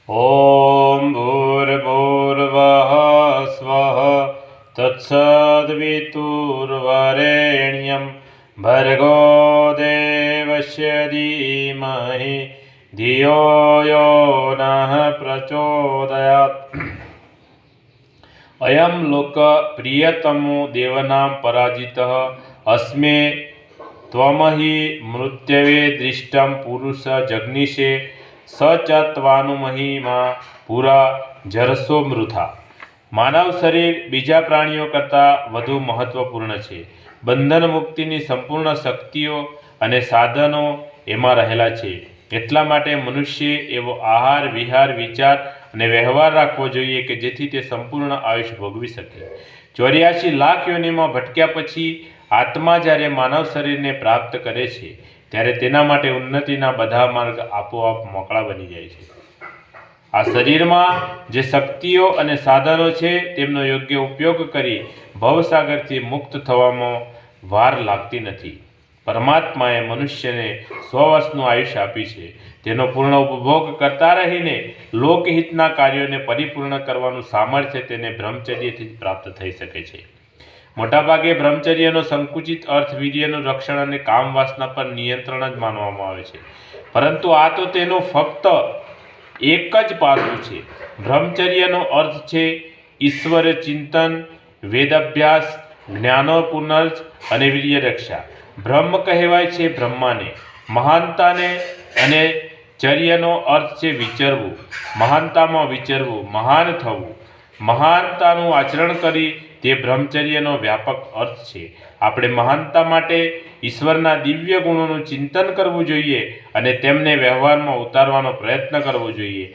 ॐ भूर्भुवः स्वः तत्सद्वितुर्वरेण्यं भर्गो देवस्य धीमहि धियो यो नः प्रचोदयात्। अयं लोक प्रियतमो देवनां पराजितः अस्मे त्वमहि मृत्यवे दृष्टं पुरुष जग्निषे स च त्वानुमहिमा પૂરા જરસો મૃથા। માનવ શરીર બીજા પ્રાણીઓ કરતાં વધુ મહત્વપૂર્ણ છે। બંધન મુક્તિની સંપૂર્ણ શક્તિઓ અને સાધનો એમાં રહેલા છે। એટલા માટે મનુષ્ય એવો આહાર વિહાર વિચાર અને વ્યવહાર રાખવો જોઈએ કે જેથી તે સંપૂર્ણ આયુષ્ય ભોગવી શકે। 84 લાખ યોનિમાં ભટક્યા પછી આત્મા જ્યારે માનવ શરીરને પ્રાપ્ત કરે છે ત્યારે તેના માટે ઉન્નતિના બધા માર્ગ આપોઆપ મોકળા બની જાય છે। આ શરીરમાં જે શક્તિઓ અને સાધનો છે તેમનો યોગ્ય ઉપયોગ કરી ભવસાગરથી મુક્ત થવામાં વાર લાગતી નથી। પરમાત્માએ મનુષ્યને 100 વર્ષનું આયુષ્ય આપ્યું છે। તેનો પૂર્ણ ઉપભોગ કરતા રહીને લોકહિતના કાર્યોને પરિપૂર્ણ કરવાનું સામર્થ્ય તેને બ્રહ્મચર્યથી જ પ્રાપ્ત થઈ શકે છે। મોટાભાગે બ્રહ્મચર્યનો સંકુચિત અર્થ વીર્યનું રક્ષણ અને કામ વાસના પર નિયંત્રણ જ માનવામાં આવે છે, પરંતુ આ તો તેનું ફક્ત એક જ પાસું છે। બ્રહ્મચર્યનો અર્થ છે ઈશ્વર ચિંતન, વેદ અભ્યાસ, જ્ઞાનોપુનર્જ અને વીર્ય રક્ષા। બ્રહ્મ કહેવાય છે બ્રહ્માને, મહાનતાને, અને ચર્યનો અર્થ છે વિચરવું, મહાનતામાં વિચરવું, મહાન થવું। મહાનતાનું આચરણ કરી તે બ્રહ્મચર્યનો વ્યાપક અર્થ છે। આપણે મહાનતા માટે ઈશ્વરના દિવ્ય ગુણોનું ચિંતન કરવું જોઈએ અને તેમને વ્યવહારમાં ઉતારવાનો પ્રયત્ન કરવો જોઈએ।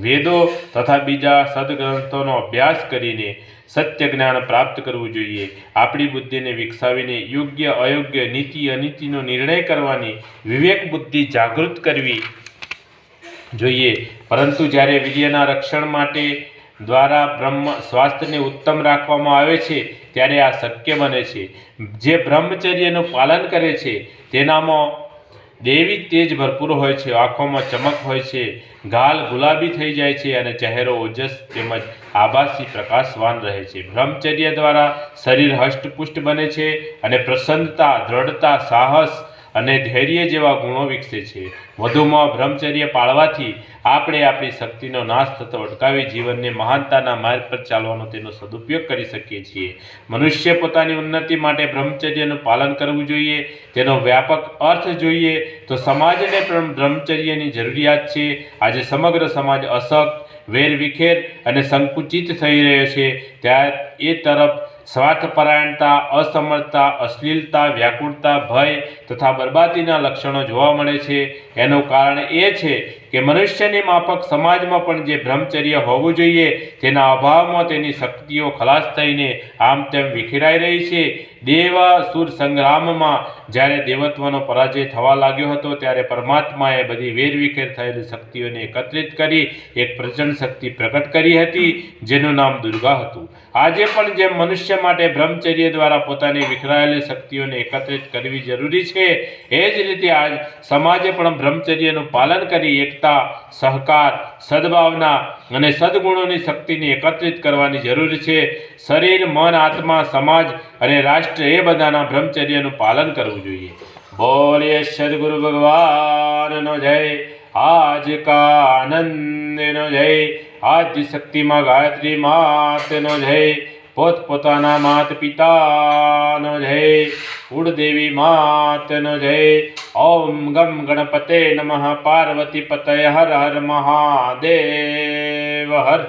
વેદો તથા બીજા સદગ્રંથોનો અભ્યાસ કરીને સત્ય જ્ઞાન પ્રાપ્ત કરવું જોઈએ। આપણી બુદ્ધિને વિકસાવીને યોગ્ય અયોગ્ય નીતિ અનીતિનો નિર્ણય કરવાની વિવેક બુદ્ધિ જાગૃત કરવી જોઈએ। પરંતુ જ્યારે વીર્યના રક્ષણ માટે દ્વારા બ્રહ્મ સ્વાસ્થ્યને ઉત્તમ રાખવામાં આવે છે ત્યારે આ શક્ય બને છે। જે બ્રહ્મચર્યનું પાલન કરે છે તેનામાં દૈવી તેજ ભરપૂર હોય છે, આંખોમાં ચમક હોય છે, ગાલ ગુલાબી થઈ જાય છે અને ચહેરો ઓજસ તેમજ આભાસી પ્રકાશવાન રહે છે। બ્રહ્મચર્ય દ્વારા શરીર હષ્ટપુષ્ટ બને છે અને પ્રસન્નતા, દ્રઢતા, સાહસ અને ધૈર્ય જેવા ગુણો વિકસે છે। વધુમાં બ્રહ્મચર્ય પાળવાથી આપણે આપણી શક્તિનો નાશ થતો અટકાવી જીવનને મહાનતાના માર્ગ પર ચાલવાનો તેનો સદુપયોગ કરી શકીએ છીએ। મનુષ્ય પોતાની ઉન્નતિ માટે બ્રહ્મચર્યનું પાલન કરવું જોઈએ। તેનો વ્યાપક અર્થ જોઈએ તો સમાજને પણ બ્રહ્મચર્યની જરૂરિયાત છે। આજે સમગ્ર સમાજ અશક્ત, વેરવિખેર અને સંકુચિત થઈ રહ્યો છે ત્યારે એ તરફ સ્વાર્થપરાયણતા, અસમર્થતા, અશ્લીલતા, વ્યાકુળતા, ભય તથા બરબાદીના લક્ષણો જોવા મળે છે। એનું કારણ એ છે કે મનુષ્યની માફક સમાજમાં પણ જે બ્રહ્મચર્ય હોવું જોઈએ તેના અભાવમાં તેની શક્તિઓ ખલાસ થઈને આમ તેમ વિખેરાઈ રહી છે। દેવાસુર સંગ્રામમાં જ્યારે દેવત્વનો પરાજય થવા લાગ્યો હતો ત્યારે પરમાત્માએ બધી વેરવિખેર થયેલી શક્તિઓને એકત્રિત કરી એક પ્રચંડ શક્તિ પ્રકટ કરી હતી જેનું નામ દુર્ગા હતું। આજે પણ જેમ મનુષ્ય માટે બ્રહ્મચર્ય દ્વારા પોતાની વિખરાયેલી શક્તિઓને એકત્રિત કરવી જરૂરી છે, એ જ રીતે આજ સમાજે પણ બ્રહ્મચર્યનું પાલન કરી એકતા, સહકાર, સદભાવના અને સદગુણોની શક્તિને એકત્રિત કરવાની જરૂર છે। શરીર, મન, આત્મા, સમાજ અને રાષ્ટ્ર એ બધાના બ્રહ્મચર્યનું પાલન કરવું જોઈએ। બોલીએ સદગુરુ ભગવાનનો જય, આજ કા આનંદનો જય, આદિ શક્તિમાં ગાયત્રી માતનો જય, પોતપોતાના માત પિતાનો જય, કુળદેવી માતનો જય। ઓમ ગમ ગણપતે નમઃ, પાર્વતી પતય હર હર મહાદેવ હર।